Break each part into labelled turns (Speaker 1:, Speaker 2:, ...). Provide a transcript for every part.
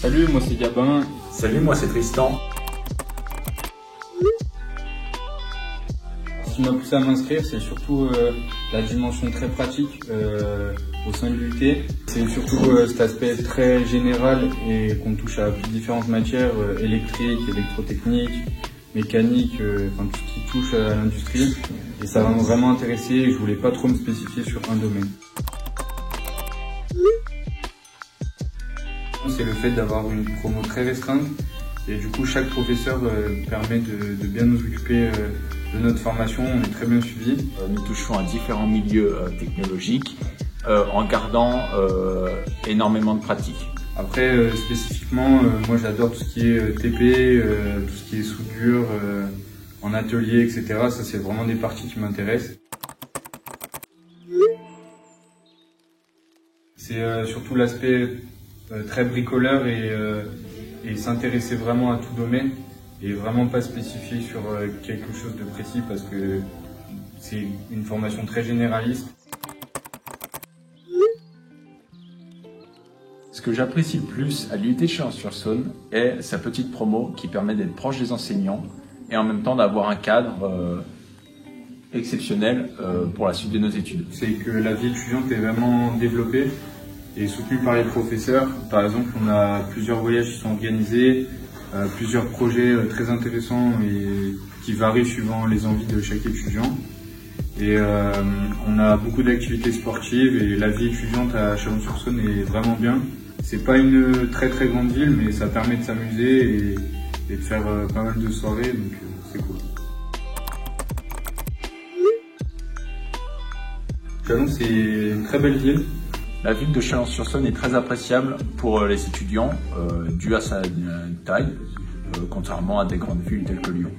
Speaker 1: Salut, moi c'est Gabin.
Speaker 2: Salut, moi c'est Tristan.
Speaker 1: Ce qui m'a poussé à m'inscrire, c'est surtout la dimension très pratique au sein de l'UT. C'est surtout cet aspect très général et qu'on touche à différentes matières, électrique, électrotechnique, mécanique, enfin tout ce qui touche à l'industrie. Et ça m'a vraiment intéressé et je voulais pas trop me spécifier sur un domaine. C'est le fait d'avoir une promo très restreinte et du coup chaque professeur permet de bien nous occuper de notre formation, on est très bien suivis.
Speaker 2: Nous touchons à différents milieux technologiques en gardant énormément de pratique.
Speaker 1: Après spécifiquement, moi j'adore tout ce qui est TP, tout ce qui est soudure, en atelier, etc. Ça c'est vraiment des parties qui m'intéressent. C'est surtout l'aspect très bricoleur et s'intéresser vraiment à tout domaine et vraiment pas spécifier sur quelque chose de précis parce que c'est une formation très généraliste.
Speaker 2: Ce que j'apprécie le plus à l'UT Chalon-sur-Saône est sa petite promo qui permet d'être proche des enseignants et en même temps d'avoir un cadre exceptionnel pour la suite de nos études.
Speaker 1: C'est que la vie étudiante est vraiment développée et soutenue par les professeurs. Par exemple, on a plusieurs voyages qui sont organisés, plusieurs projets très intéressants et qui varient suivant les envies de chaque étudiant. Et on a beaucoup d'activités sportives et la vie étudiante à Chalon-sur-Saône est vraiment bien. C'est pas une très très grande ville, mais ça permet de s'amuser et de faire pas mal de soirées, donc c'est cool. Chalon, c'est une très belle ville.
Speaker 2: La ville de Chalon-sur-Saône est très appréciable pour les étudiants, dû à sa taille, contrairement à des grandes villes telles que Lyon.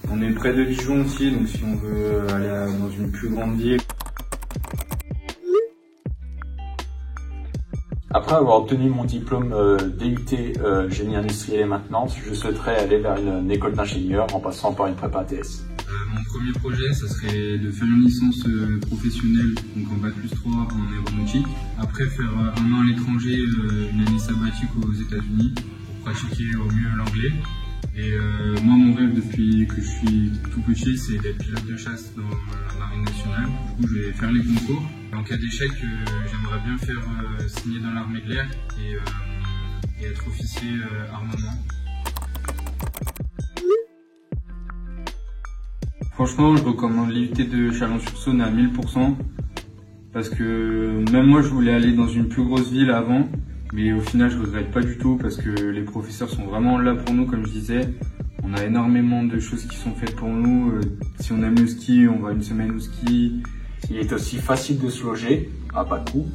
Speaker 1: On est près de Dijon aussi, donc si on veut aller dans une plus grande ville.
Speaker 2: Après avoir obtenu mon diplôme DUT Génie Industriel et Maintenance, je souhaiterais aller vers une école d'ingénieur en passant par une prépa ATS.
Speaker 1: Mon premier projet, ça serait de faire une licence professionnelle, donc en Bac+3 en aéronautique. Après, faire un an à l'étranger, une année sabbatique aux États-Unis pour pratiquer au mieux l'anglais. Et moi, mon rêve depuis que je suis tout petit, c'est d'être pilote de chasse dans la Marine nationale. Du coup, je vais faire les concours. En cas d'échec, j'aimerais bien faire signer dans l'armée de l'air et être officier armement. Franchement, je recommande l'IUT de Chalon-sur-Saône à 1000% parce que même moi, je voulais aller dans une plus grosse ville avant, mais au final, je regrette pas du tout parce que les professeurs sont vraiment là pour nous, comme je disais. On a énormément de choses qui sont faites pour nous. Si on aime le ski, on va une semaine au ski.
Speaker 2: Il est aussi facile de se loger, à pas de coût.